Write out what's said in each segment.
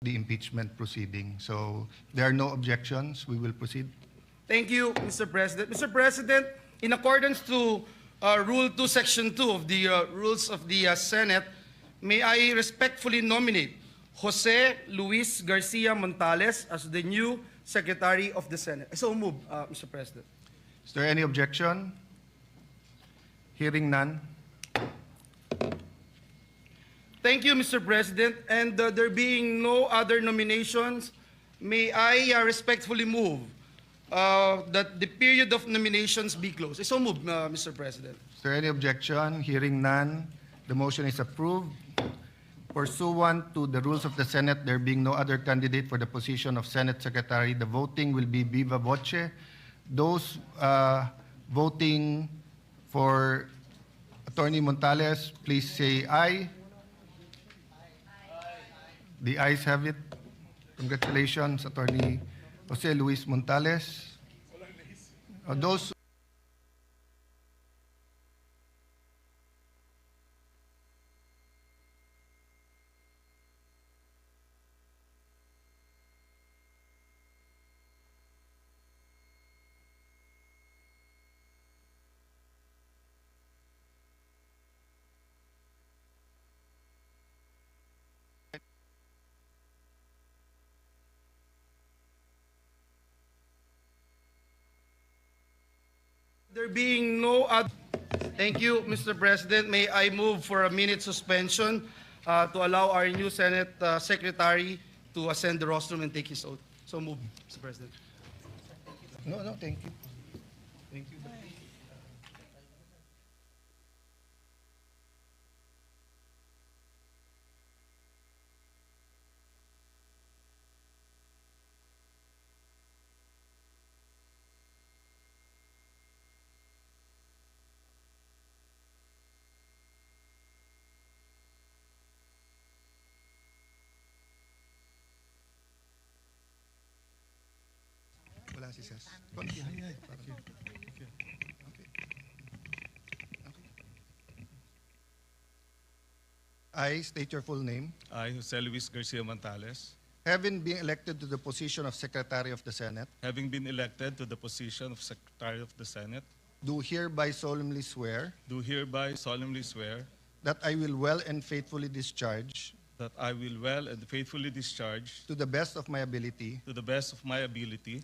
the impeachment proceeding. So there are no objections. We will proceed. Thank you, Mr. President. Mr. President, in accordance to Rule 2, Section 2 of the Rules of the Senate, may I respectfully nominate Jose Luis Garcia Montales as the new Secretary of the Senate. I so move, Mr. President. Is there any objection? Hearing none. Thank you, Mr. President. And there being no other nominations, may I respectfully move that the period of nominations be closed. I so move, Mr. President. Is there any objection? Hearing none. The motion is approved. Pursuant to the rules of the Senate, there being no other candidate for the position of Senate Secretary, the voting will be viva voce. Those voting for Attorney Montales, please say aye. The ayes have it. Congratulations, Attorney Jose Luis Montales. Those There being no other... Thank you, Mr. President. May I move for a minute suspension to allow our new Senate Secretary to ascend the rostrum and take his oath. So move, Mr. President. No, thank you. Thank you. Wala si Ses. I state your full name. I, Jose Luis Garcia Montales, Having been elected to the position of Secretary of the Senate, having been elected to the position of Secretary of the Senate, do hereby solemnly swear do hereby solemnly swear that I will well and faithfully discharge, that I will well and faithfully discharge, to the best of my ability, to the best of my ability,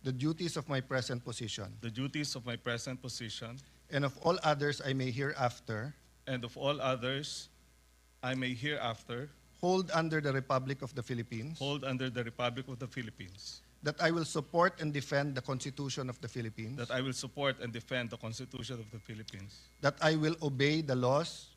the duties of my present position, the duties of my present position, and of all others I may hereafter and of all others I may hereafter hold under the Republic of the Philippines, hold under the Republic of the Philippines, that I will support and defend the Constitution of the Philippines, that I will support and defend the Constitution of the Philippines, that I will obey the laws,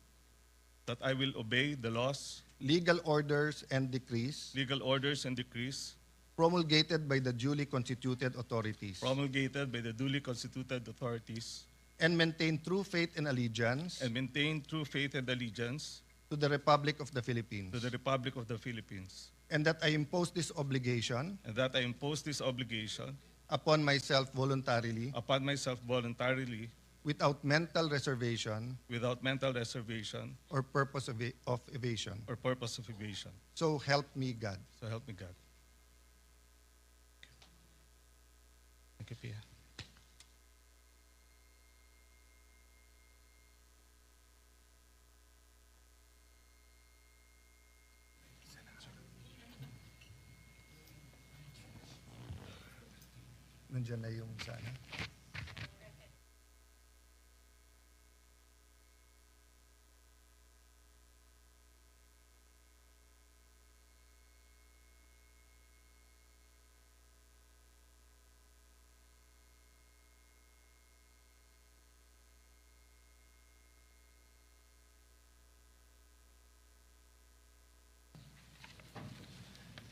that I will obey the laws, legal orders, and decrees legal orders, and decrees promulgated by the duly constituted authorities, promulgated by the duly constituted authorities, and maintain true faith and allegiance and maintain true faith and allegiance to the Republic of the Philippines, to the Republic of the Philippines, and that I impose this obligation and that I impose this obligation upon myself voluntarily, upon myself voluntarily, without mental reservation without mental reservation or purpose of evasion. or purpose of evasion. So help me God. So help me God. Thank you, Pia. Nandiyan na yung sana.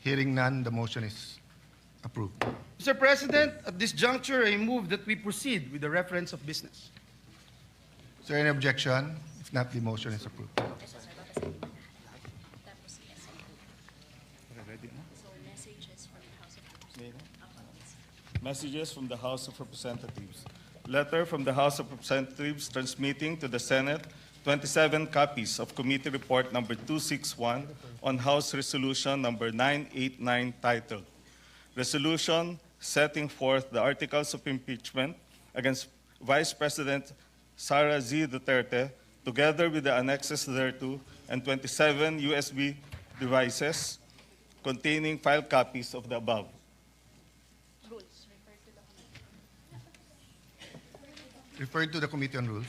Hearing none, the motion is approved. Mr. President, at this juncture, I move that we proceed with the reference of business. Is there any objection? If not, the motion is approved. Messages from the House of Representatives. Letter from the House of Representatives transmitting to the Senate 27 copies of Committee Report Number 261 on House Resolution Number 989 titled Resolution Setting Forth the Articles of Impeachment against Vice President Sara Z. Duterte, together with the annexes thereto, and 27 USB devices containing file copies of the above. Referred to the Committee on Rules.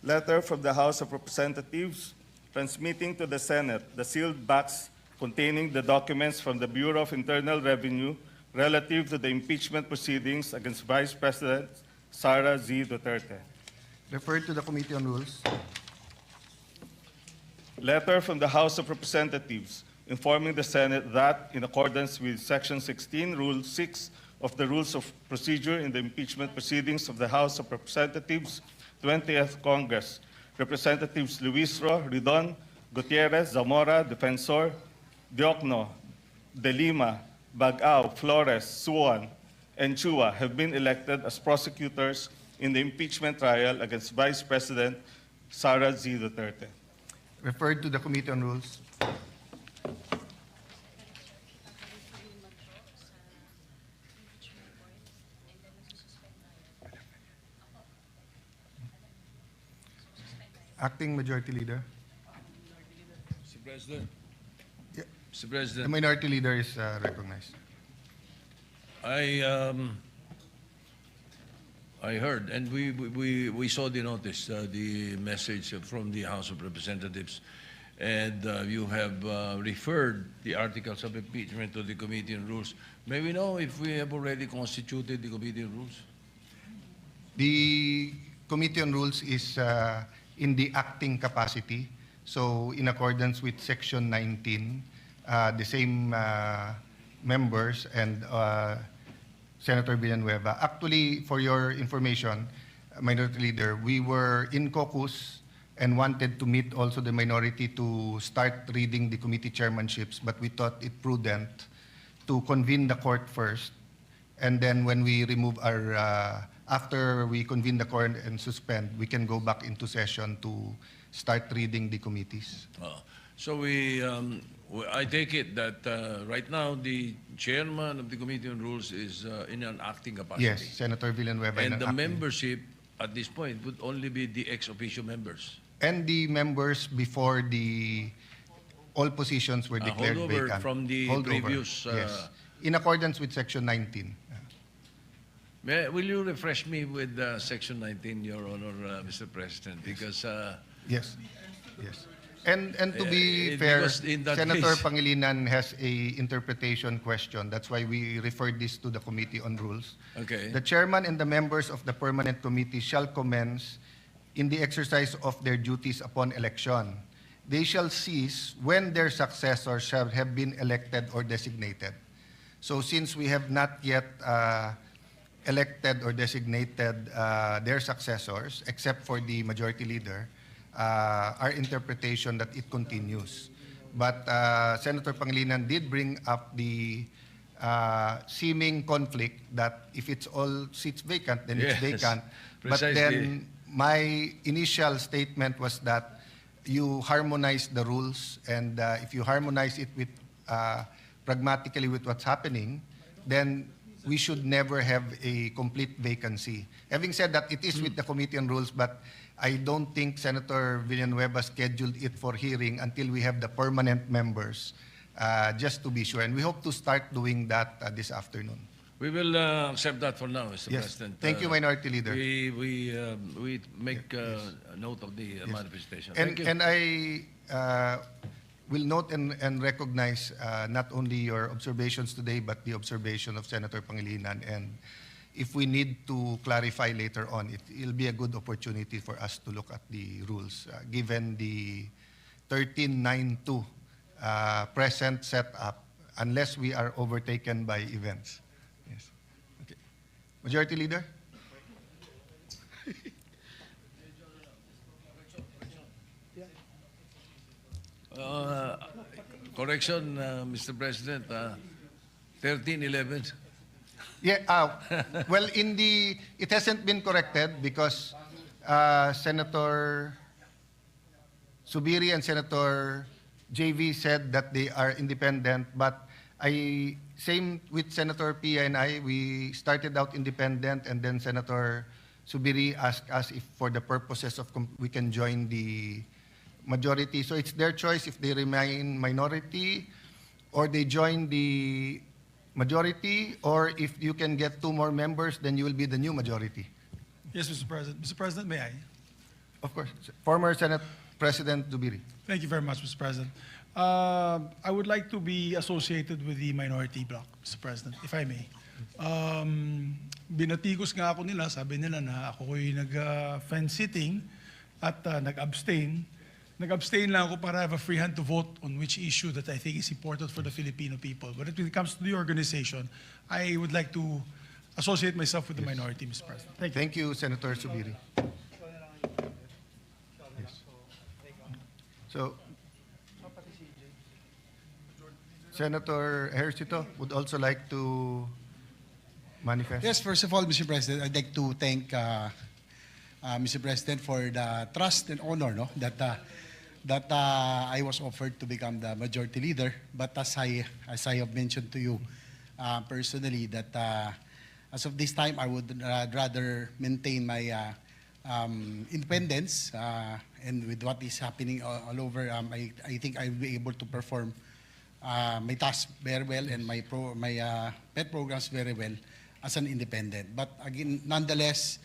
Letter from the House of Representatives transmitting to the Senate the sealed box containing the documents from the Bureau of Internal Revenue relative to the impeachment proceedings against Vice President Sara Z. Duterte. Referred to the Committee on Rules. Letter from the House of Representatives informing the Senate that, in accordance with Section 16, Rule 6 of the Rules of Procedure in the impeachment proceedings of the House of Representatives, 20th Congress, Representatives Luis Ro, Ridon, Gutierrez, Zamora, Defensor, Diokno, De Lima, Bagao, Flores, Suwan, and Chua have been elected as prosecutors in the impeachment trial against Vice President Sara Z. Duterte. Referred to the Committee on Rules. Acting Majority Leader. Mr. President. Yeah. Mr. The President, Minority Leader is recognized. I heard, and we saw the notice, the message from the House of Representatives, and you have referred the articles of impeachment to the Committee on Rules. May we know if we have already constituted the Committee on Rules? The Committee on Rules is in the acting capacity. So in accordance with Section 19, the same members and Senator Villanueva. Actually, for your information, Minority Leader, we were in caucus and wanted to meet also the minority to start reading the committee chairmanships, but we thought it prudent to convene the court first, and then when we remove our, after we convene the court and suspend, we can go back into session to start reading the committees. So I take it that right now the chairman of the Committee on Rules is in an acting capacity. Yes, Senator Villanueva. And an the acting. membership at this point would only be the ex officio members. And the members before the all positions were declared holdover vacant. from the previous, yes. In accordance with Section 19. Will you refresh me with Section 19, Your Honor, Mr. President? Because Yes, yes. And to be fair, because in that Senator case- Pangilinan has a interpretation question. That's why we referred this to the Committee on Rules. okay. The chairman and the members of the permanent committee shall commence in the exercise of their duties upon election. They shall cease when their successors shall have been elected or designated. So since we have not yet elected or designated their successors, except for the majority leader, our interpretation that it continues. But Senator Pangilinan did bring up the seeming conflict that if it's all seats vacant, then it's Yes, vacant. But precisely. then my initial statement was that you harmonize the rules, and if you harmonize it with pragmatically with what's happening, then we should never have a complete vacancy. Having said that, it is with the Committee on Rules, but I don't think Senator Villanueva scheduled it for hearing until we have the permanent members, just to be sure. And we hope to start doing that this afternoon. We will accept that for now, Mr. Yes. President. Thank you, Minority Leader. We make a note of the manifestation. Thank you. And I will note and recognize not only your observations today, but the observation of Senator Pangilinan. And if we need to clarify later on, it'll be a good opportunity for us to look at the rules, given the 1392 present setup, unless we are overtaken by events. Yes. Okay. Majority Leader? Correction, Mr. President, 1311. Yeah, well, it hasn't been corrected because Senator Subiri and Senator JV said that they are independent, but same with Senator Pia and I, we started out independent, and then Senator Subiri asked us if for the purposes of we can join the majority. So it's their choice if they remain minority or they join the majority, or if you can get 2 more members, then you will be the new majority. Yes, Mr. President. Mr. President, may I? Of course. Former Senate President Zubiri. Thank you very much, Mr. President. I would like to be associated with the minority bloc, Mr. President, if I may. Binatikos nga ako nila, sabi nila na ako ay nag-fence sitting at nag-abstain. Nag-abstain lang ako para have a free hand to vote on which issue that I think is important for the Filipino people. But when it comes to the organization, I would like to associate myself with the minority, Mr. President. Thank you. Thank you, Senator Subiri. Yes. So, Senator Ejercito would also like to manifest. Yes, first of all, Mr. President, I'd like to thank Mr. President for the trust and honor that I was offered to become the majority leader. But as I have mentioned to you personally, that as of this time, I would rather maintain my independence, and with what is happening all over, I think I'll be able to perform my tasks very well and my pet programs very well as an independent. But again, nonetheless,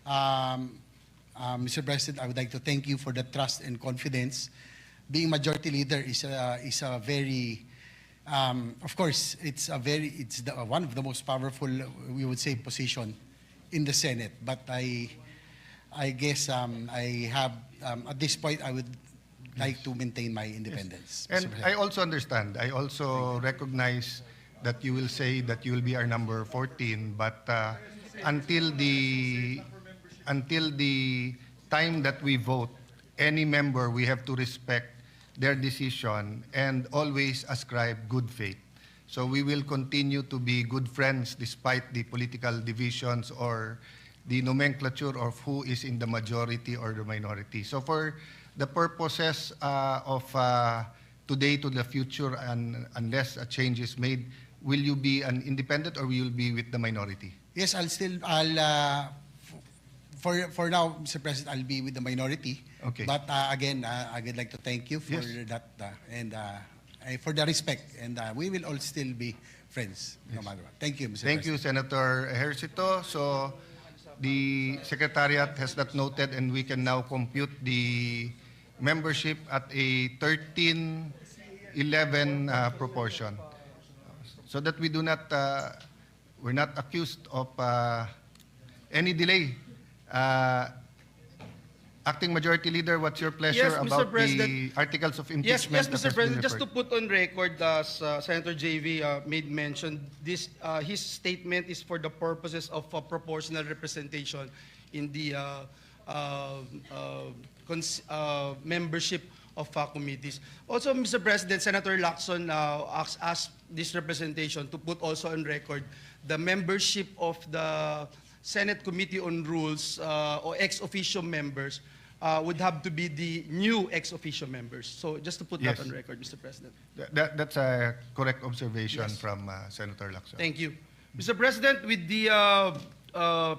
Mr. President, I would like to thank you for the trust and confidence. Being majority leader is a very, of course, it's one of the most powerful, we would say, position in the Senate. But I guess I have, at this point, I would like to maintain my independence. Yes. Mr. And President. I also understand. I also recognize that you will say that you will be our number 14, but until the time that we vote, any member, we have to respect their decision and always ascribe good faith. So we will continue to be good friends despite the political divisions or the nomenclature of who is in the majority or the minority. So for the purposes of today to the future, and unless a change is made, will you be an independent or will you be with the minority? Yes, for now, Mr. President, I'll be with the minority. Okay. But again, I would like to thank you for Yes. that and for the respect. And we will all still be friends, no matter what. Thank you, Mr. Thank you, President. Senator Ejercito. So the Secretariat has that noted, and we can now compute the membership at a 13-11 proportion, so that we do not, we're not accused of any delay. Acting Majority Leader, what's your pleasure Yes, Mr. about the President. articles of Yes, impeachment? yes, that Mr. has been President, just to referred? put on record, as Senator JV made mention, his statement is for the purposes of proportional representation in the membership of committees. Also, Mr. President, Senator Lacson asked this representation to put also on record the membership of the Senate Committee on Rules or ex officio members would have to be the new ex officio members. So just to put Yes. that on record, Mr. President. That's a correct observation Yes. from Senator Lacson. Thank you. Mr. President, with the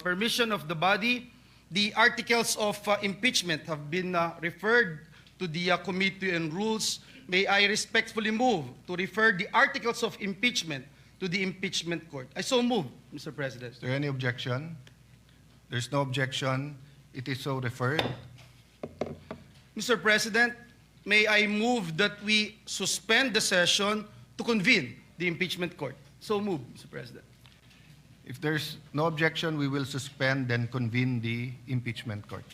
permission of the body, the articles of impeachment have been referred to the Committee on Rules. May I respectfully move to refer the articles of impeachment to the impeachment court. I so move, Mr. President. Is there any objection? There's no objection. It is so referred. Mr. President, may I move that we suspend the session to convene the impeachment court. So move, Mr. President. If there's no objection, we will suspend and convene the impeachment court.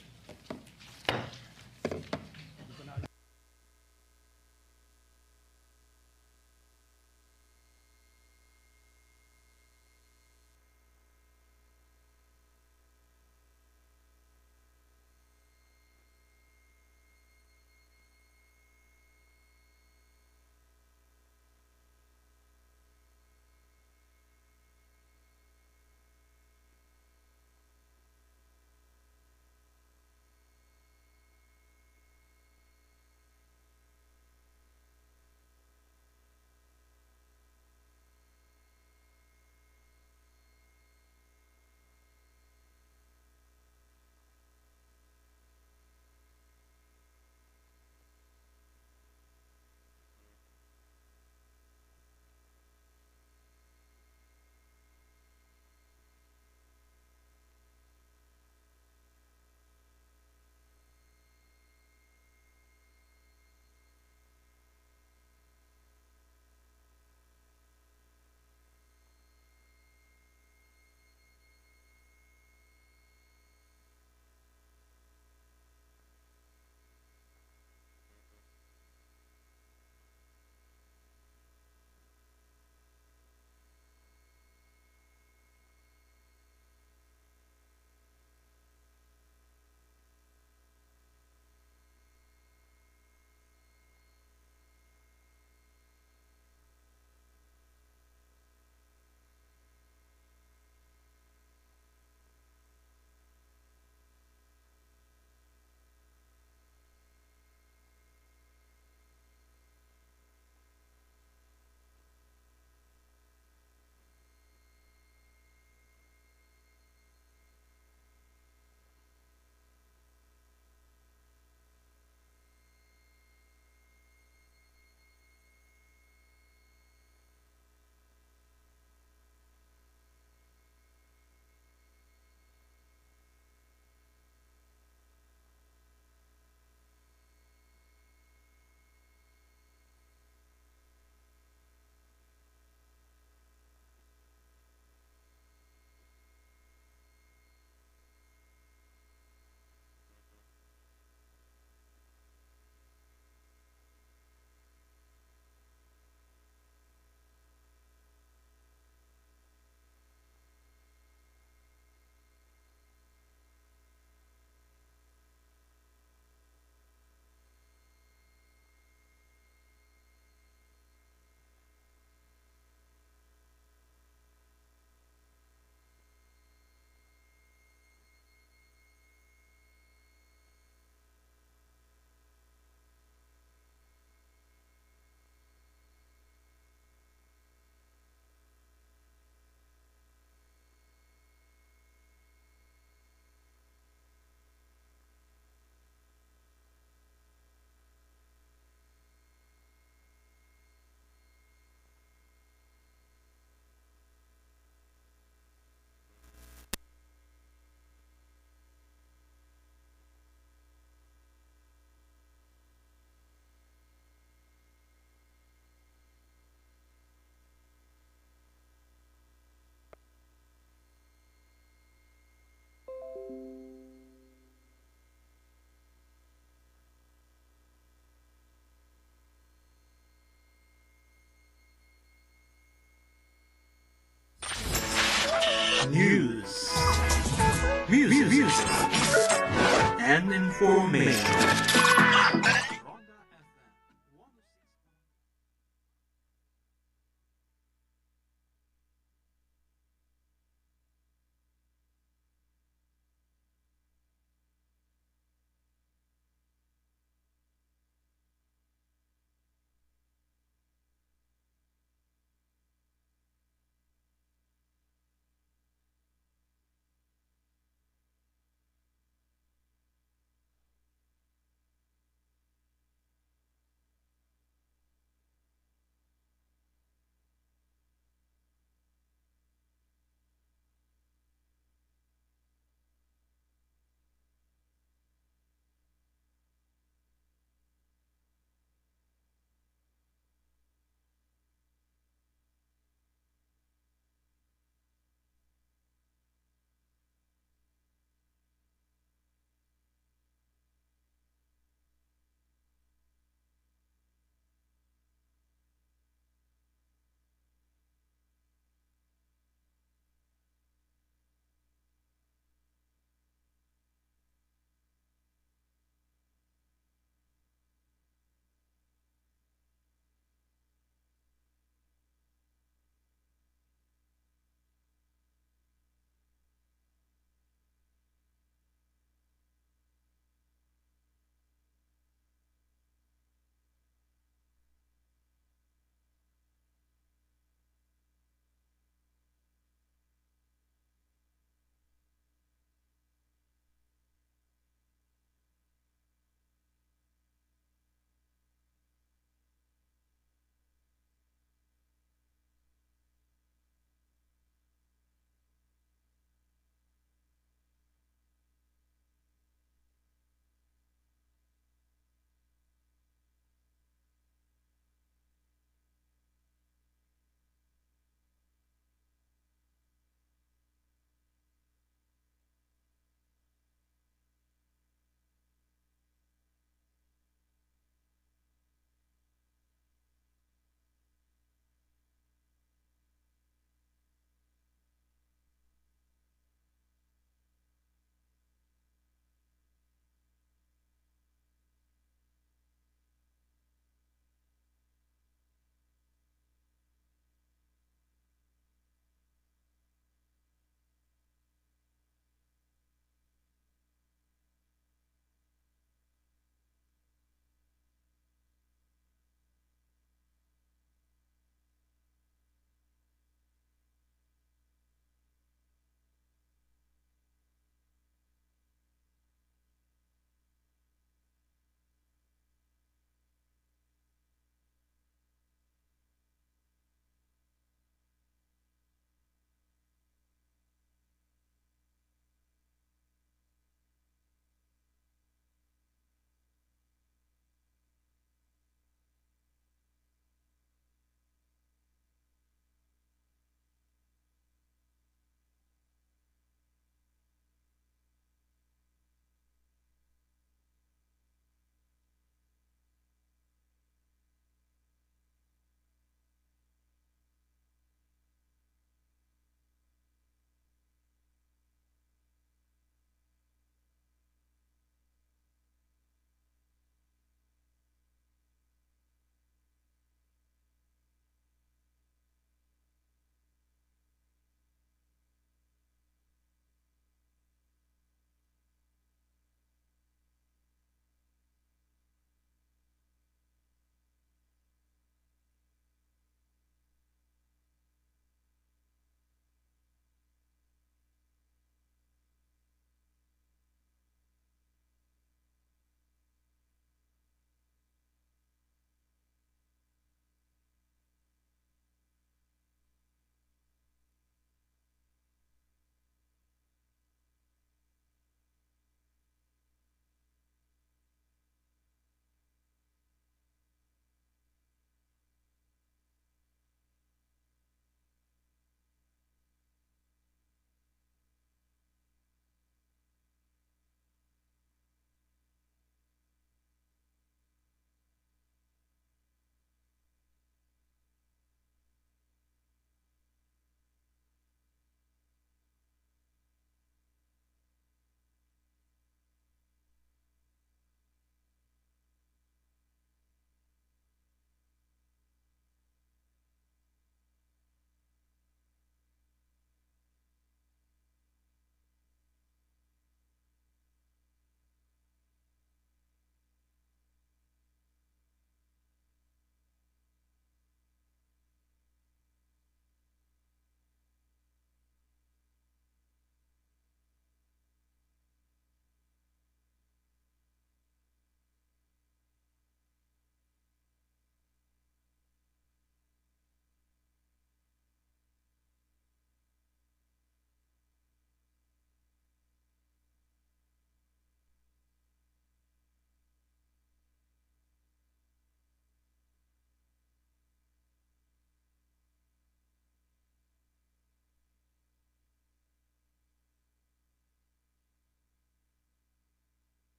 Information.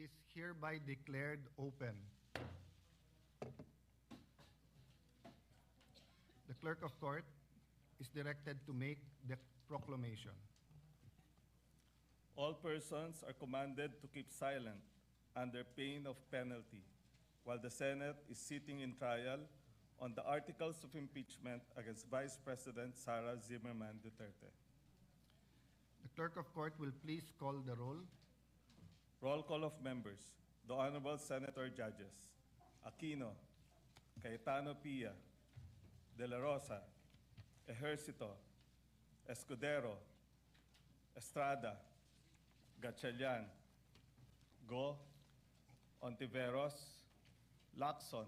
is hereby declared open. The clerk of court is directed to make the proclamation. All persons are commanded to keep silent under pain of penalty while the Senate is sitting in trial on the articles of impeachment against Vice President Sara Zimmerman Duterte. The clerk of court will please call the roll. Roll call of members. The Honorable Senator Judges Aquino, Cayetano Pia, De La Rosa, Ejercito, Escudero, Estrada, Gatchalian, Go, Ontiveros, Lacson,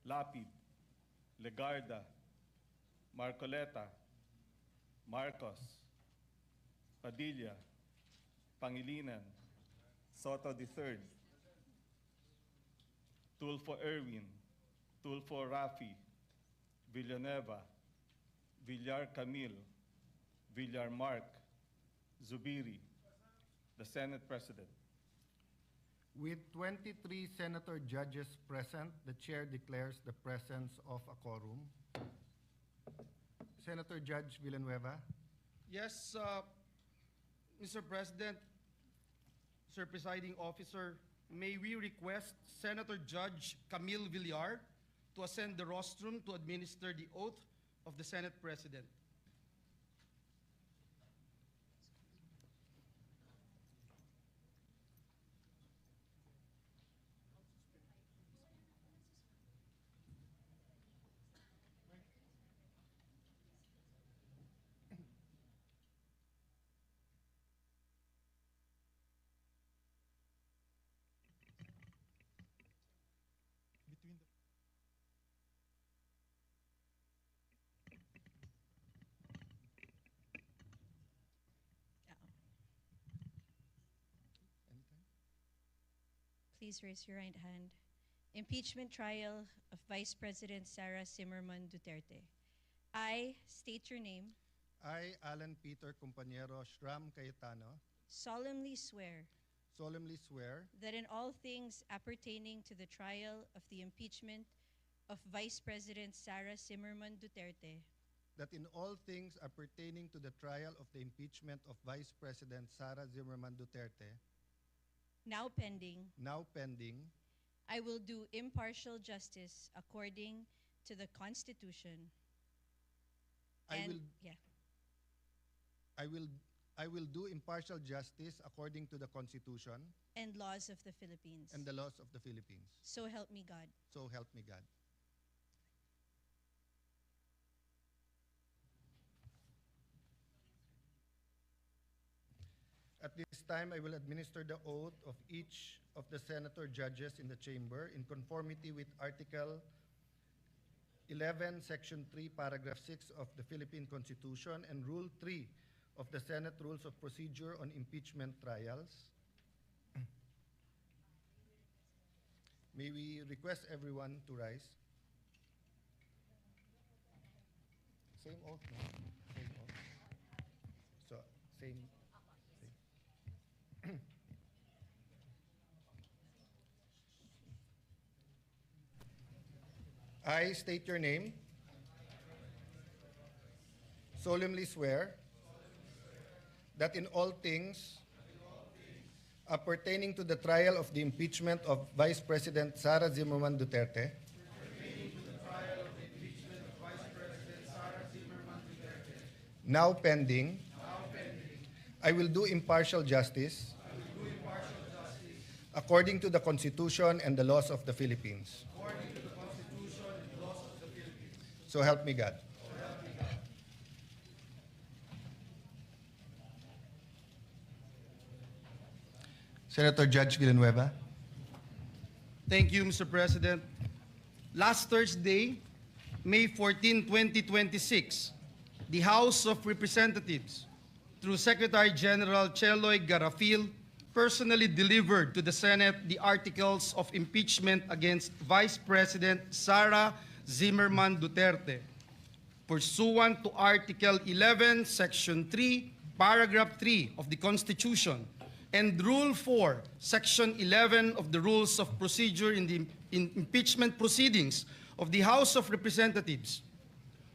Lapid, Legarda, Marcoleta, Marcos, Padilla, Pangilinan, Soto III, Tulfo Erwin, Tulfo Rafi, Villanueva, Villar Camil, Villar Mark, Zubiri, the Senate President. With 23 senator judges present, the chair declares the presence of a quorum. Senator Judge Villanueva. Yes, Mr. President, Sir Presiding Officer, may we request Senator Judge Camille Villar to ascend the rostrum to administer the oath of the Senate President. Between the Please raise your right hand. Impeachment trial of Vice President Sara Zimmerman Duterte. I state your name, I, Alan Peter Compañero Shram Cayetano, solemnly swear solemnly swear that in all things appertaining to the trial of the impeachment of Vice President Sara Zimmerman Duterte, that in all things appertaining to the trial of the impeachment of Vice President Sara Zimmerman Duterte, now pending, I I will do impartial justice according to the Constitution. I will do impartial justice according to the Constitution And laws of the Philippines. and the laws of the Philippines. So help me God. So help me God. At this time, I will administer the oath of each of the senator judges in the chamber in conformity with Article 11, Section 3, Paragraph 6 of the Philippine Constitution and Rule 3 of the Senate Rules of Procedure on Impeachment Trials. May we request everyone to rise. Same oath, no? Same oath. So, same. I state your name. Solemnly swear that in all things appertaining to the trial of the impeachment of Vice President Sara Zimmerman Duterte, now pending, I will do impartial justice according to the Constitution and the laws of the Philippines. So help me God. Senator Judge Villanueva. Thank you, Mr. President. Last Thursday, May 14, 2026, the House of Representatives, through Secretary General Cheloy Garafil, personally delivered to the Senate the articles of impeachment against Vice President Sara Zimmerman Duterte, pursuant to Article 11, Section 3, Paragraph 3 of the Constitution, and Rule 4, Section 11 of the Rules of Procedure in the impeachment proceedings of the House of Representatives.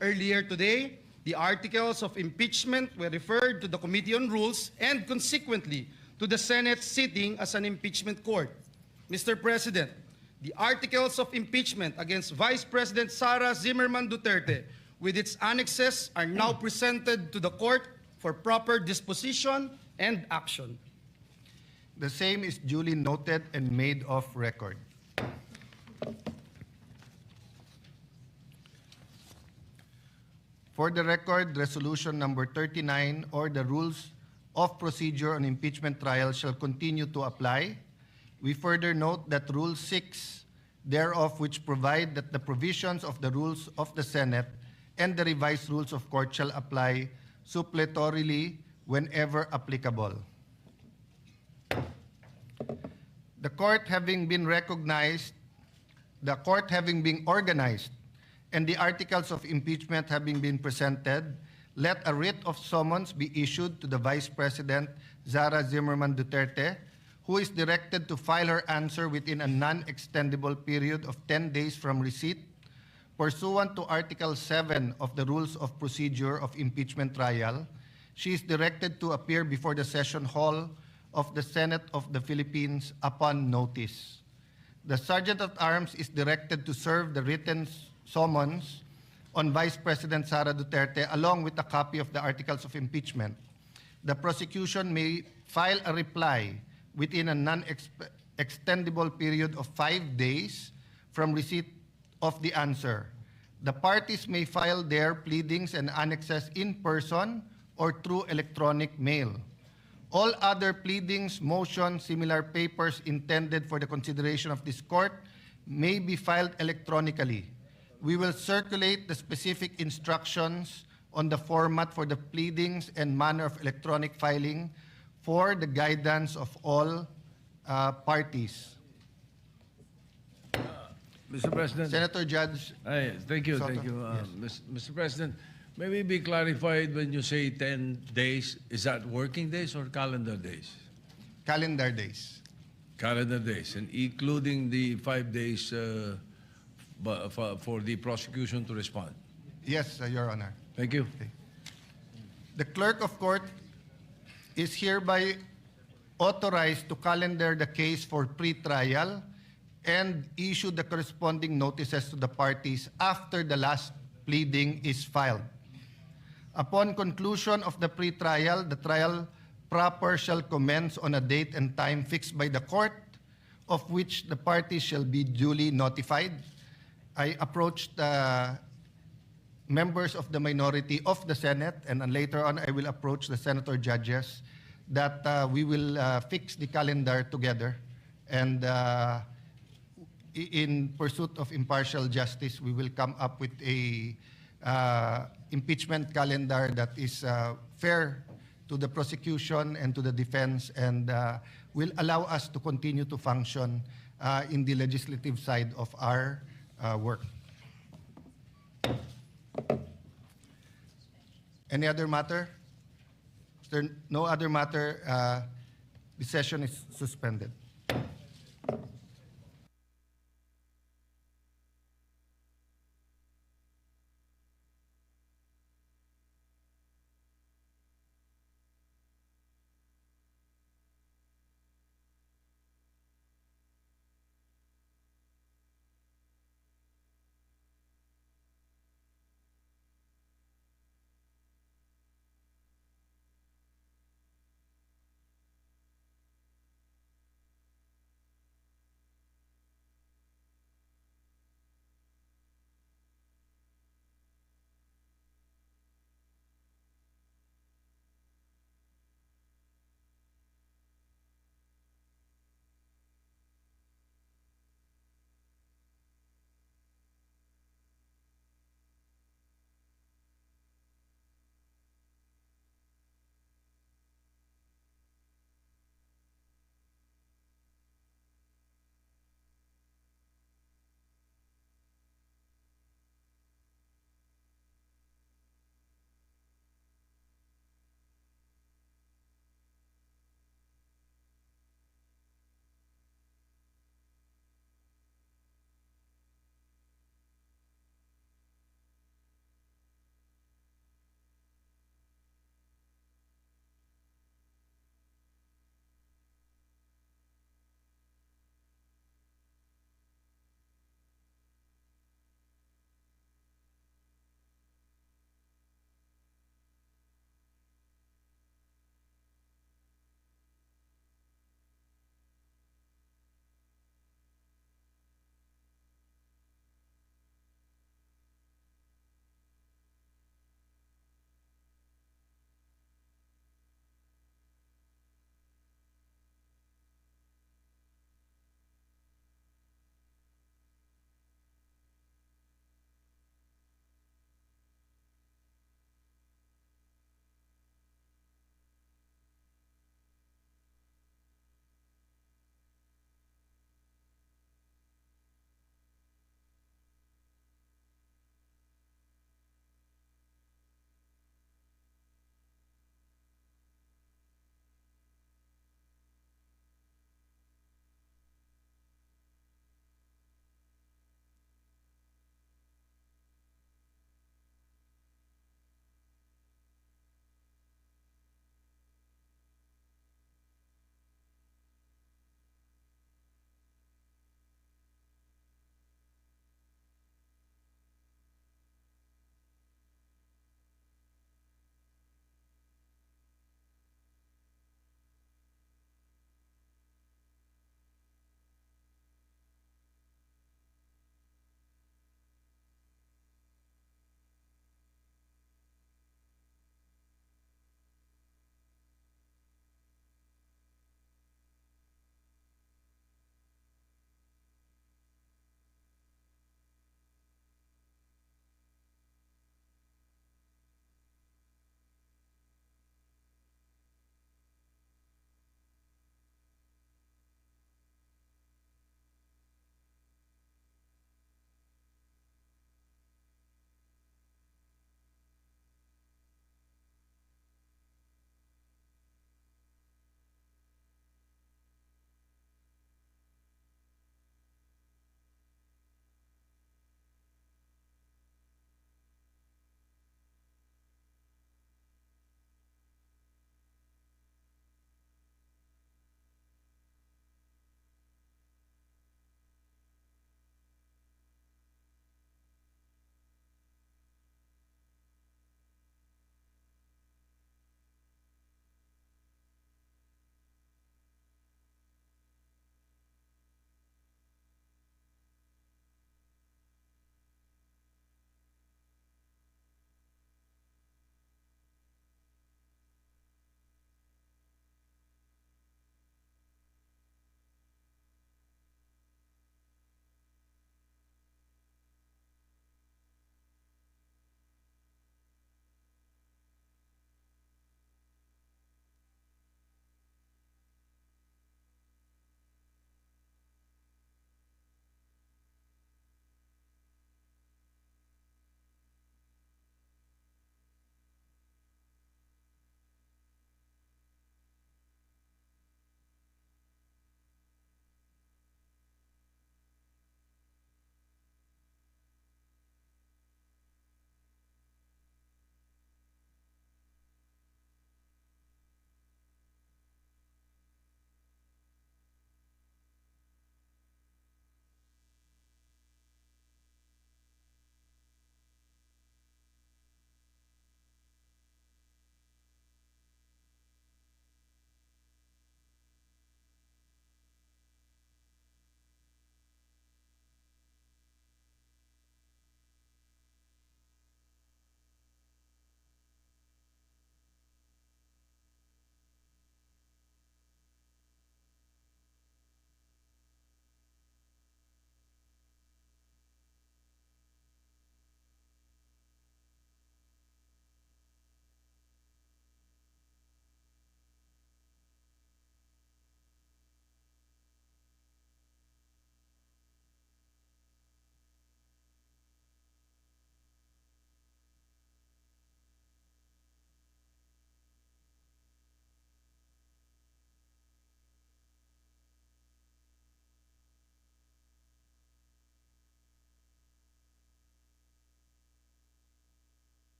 Earlier today, the articles of impeachment were referred to the Committee on Rules and consequently to the Senate sitting as an impeachment court. Mr. President, the articles of impeachment against Vice President Sara Zimmerman Duterte with its annexes are now presented to the court for proper disposition and action. The same is duly noted and made of record. For the record, Resolution Number 39 or the Rules of Procedure on Impeachment Trial shall continue to apply. We further note that Rule 6 thereof, which provide that the provisions of the rules of the Senate and the revised rules of court shall apply suppletorily whenever applicable. The court having been organized, and the articles of impeachment having been presented, let a writ of summons be issued to the Vice President Sara Zimmerman Duterte, who is directed to file her answer within a non-extendable period of 10 days from receipt. Pursuant to Article 7 of the Rules of Procedure of Impeachment Trial, she is directed to appear before the Session Hall of the Senate of the Philippines upon notice. The Sergeant at Arms is directed to serve the written summons on Vice President Sara Duterte along with a copy of the articles of impeachment. The prosecution may file a reply within a non-extendable period of 5 days from receipt of the answer. The parties may file their pleadings and annexes in person or through electronic mail. All other pleadings, motions, similar papers intended for the consideration of this court may be filed electronically. We will circulate the specific instructions on the format for the pleadings and manner of electronic filing for the guidance of all parties. Mr. President. Senator Judge. Thank you, Soto. thank you. Yes. Mr. President, may we be clarified when you say 10 days, is that working days or calendar days? Calendar days. Calendar days, and including the 5 days for the prosecution to respond. Yes, Your Honor. Thank you. The clerk of court is hereby authorized to calendar the case for pre-trial and issue the corresponding notices to the parties after the last pleading is filed. Upon conclusion of the pre-trial, the trial proper shall commence on a date and time fixed by the court, of which the parties shall be duly notified. I approached members of the minority of the Senate, and then later on I will approach the senator judges that we will fix the calendar together, and in pursuit of impartial justice, we will come up with a impeachment calendar that is fair to the prosecution and to the defense, and will allow us to continue to function in the legislative side of our work. Any other matter? If there no other matter, the session is suspended.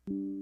Okay.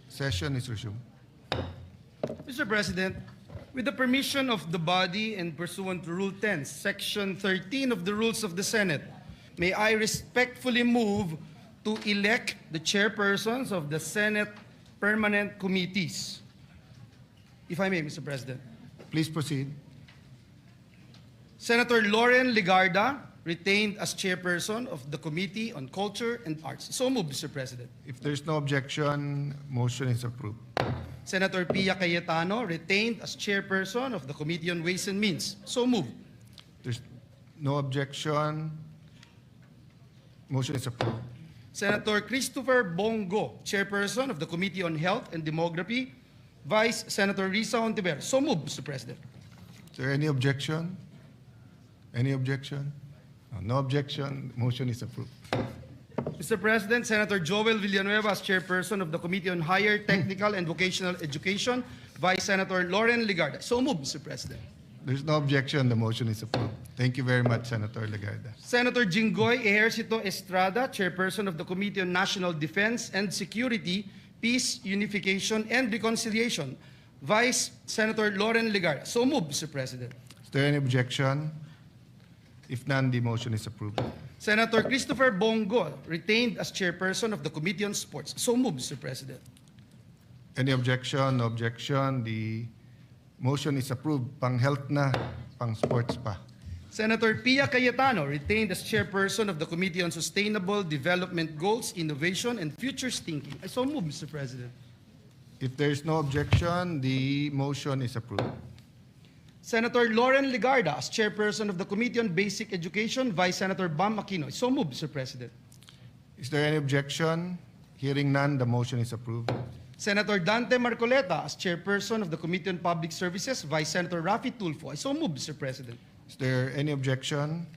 Session is resumed. Mr. President, with the permission of the body and pursuant to Rule 10, Section 13 of the Rules of the Senate, may I respectfully move to elect the chairpersons of the Senate permanent committees. If I may, Mr. President. Please proceed. Senator Lauren Legarda, retained as chairperson of the Committee on Culture and Arts. So moved, Mr. President. If there's no objection, motion is approved. Senator Pia Cayetano, retained as chairperson of the Committee on Ways and Means. So moved. There's no objection, motion is approved. Senator Christopher Bongo, chairperson of the Committee on Health and Demography. Vice Senator Risa Hontiveros. So moved, Mr. President. Is there any objection? Any objection? No objection, motion is approved. Mr. President, Senator Joel Villanueva as chairperson of the Committee on Higher Technical and Vocational Education. Vice Senator Lauren Legarda. So moved, Mr. President. There's no objection, the motion is approved. Thank you very much, Senator Legarda. Senator Jinggoy Ejercito Estrada, chairperson of the Committee on National Defense and Security, Peace, Unification, and Reconciliation. Vice Senator Lauren Legarda. So moved, Mr. President. Is there any objection? If none, the motion is approved. Senator Christopher Bongo, retained as chairperson of the Committee on Sports. So moved, Mr. President. Any objection? No objection. The motion is approved. Pang health na, pang sports pa. Senator Pia Cayetano, retained as chairperson of the Committee on Sustainable Development Goals, Innovation, and Futures Thinking. I so move, Mr. President. If there is no objection, the motion is approved. Senator Lauren Legarda, as chairperson of the Committee on Basic Education. Vice Senator Bam Aquino. I so move, Mr. President. Is there any objection? Hearing none, the motion is approved. Senator Dante Marcoleta, as chairperson of the Committee on Public Services. Vice Senator Rafi Tulfo. I so move, Mr. President. Is there any objection?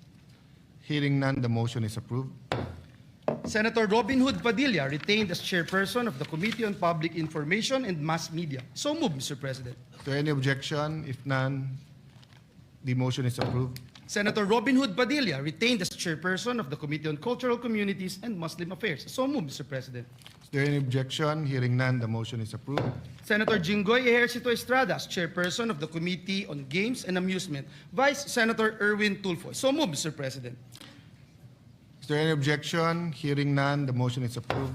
Hearing none, the motion is approved. Senator Robin Hood Padilla, retained as chairperson of the Committee on Public Information and Mass Media. So moved, Mr. President. Is there any objection? If none, the motion is approved. Senator Robin Hood Padilla, retained as chairperson of the Committee on Cultural Communities and Muslim Affairs. So moved, Mr. President. Is there any objection? Hearing none, the motion is approved. Senator Jinggoy Ejercito Estrada, as chairperson of the Committee on Games and Amusement. Vice Senator Erwin Tulfo. So moved, Mr. President. Is there any objection? Hearing none, the motion is approved.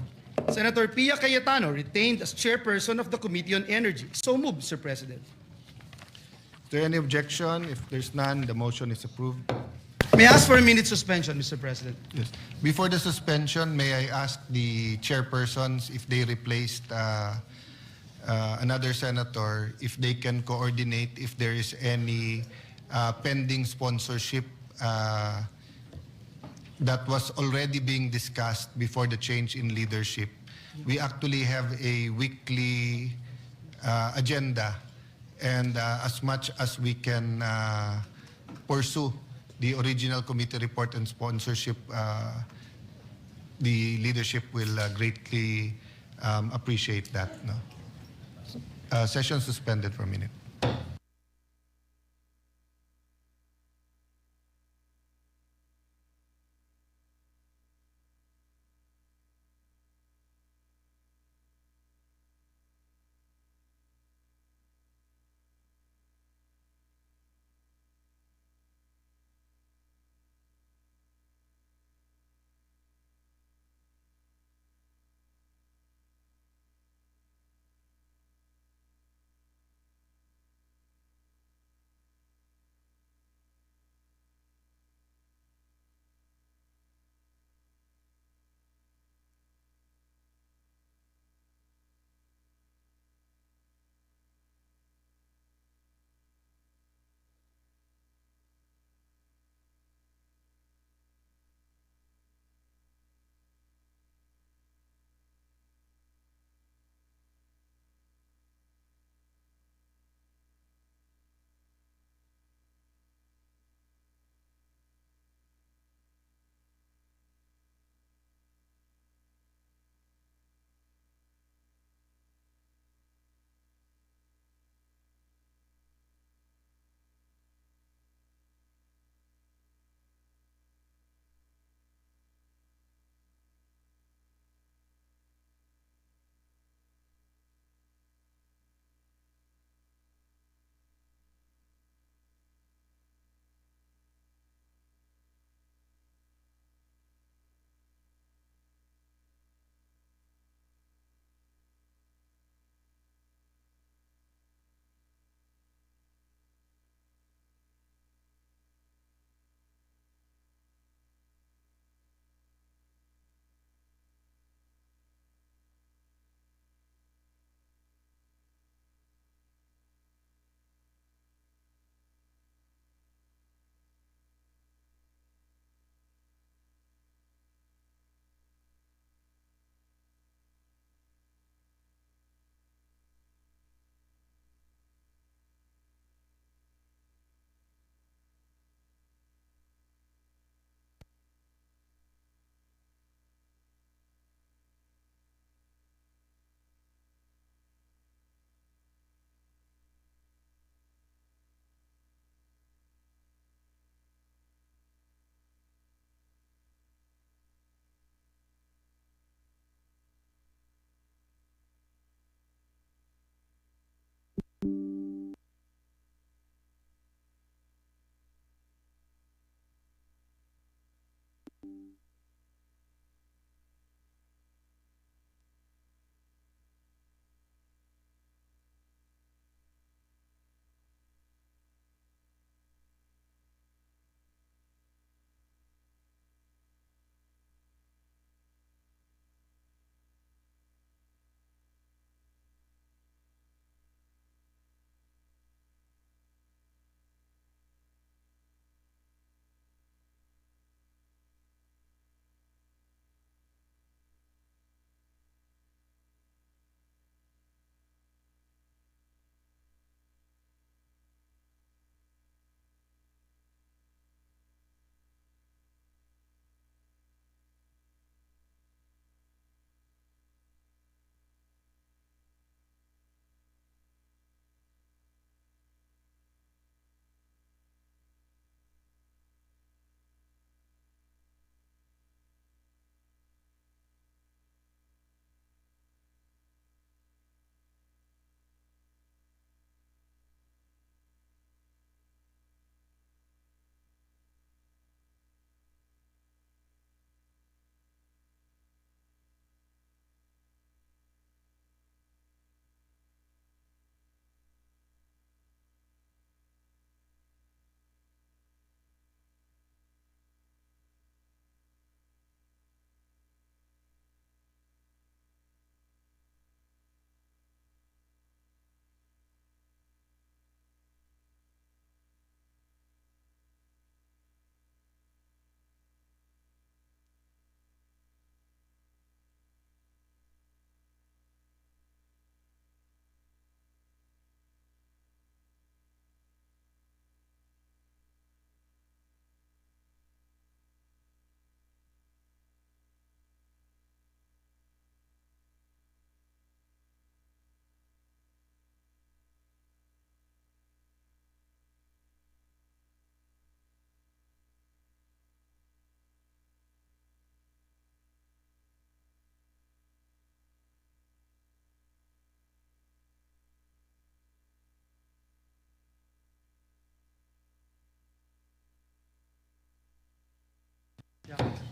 Senator Pia Cayetano, retained as chairperson of the Committee on Energy. So moved, Mr. President. Is there any objection? If there's none, the motion is approved. May I ask for a minute suspension, Mr. President? Yes. Before the suspension, may I ask the chairpersons if they replaced another senator, if they can coordinate if there is any pending sponsorship that was already being discussed before the change in leadership. We actually have a weekly agenda, and as much as we can pursue the original committee report and sponsorship, the leadership will greatly appreciate that. No? Session suspended for a minute.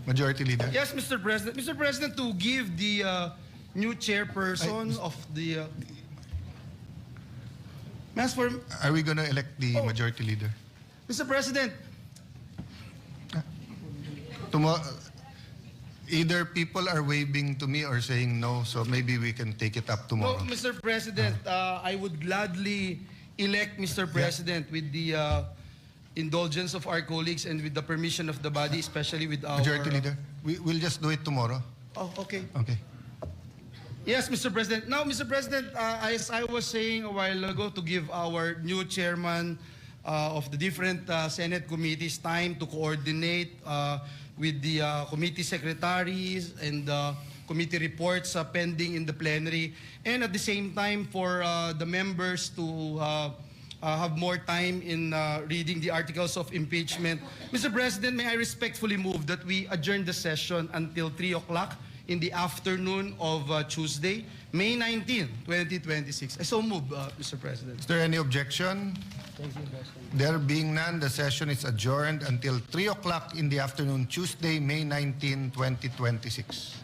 Majority Leader. Yes, Mr. President. Mr. President, to give the new chairperson of the... Mas for... Are we going to elect the Oh. Majority Leader? Mr. President, Tomorrow, either people are waving to me or saying no, so maybe we can take it up no, tomorrow. Mr. President, I would gladly elect Mr. President with the indulgence of our colleagues and with the permission of the body, especially with our... Majority Leader, we'll just do it tomorrow. Oh, okay. Okay. Yes, Mr. President. Now, Mr. President, as I was saying a while ago, to give our new chairman of the different Senate committees time to coordinate with the committee secretaries and committee reports pending in the plenary, and at the same time for the members to have more time in reading the articles of impeachment. Mr. President, may I respectfully move that we adjourn the session until 3 o'clock in the afternoon of Tuesday, May 19, 2026. I so move, Mr. President. Is there any objection? There being none, the session is adjourned until 3 o'clock in the afternoon, Tuesday, May 19, 2026.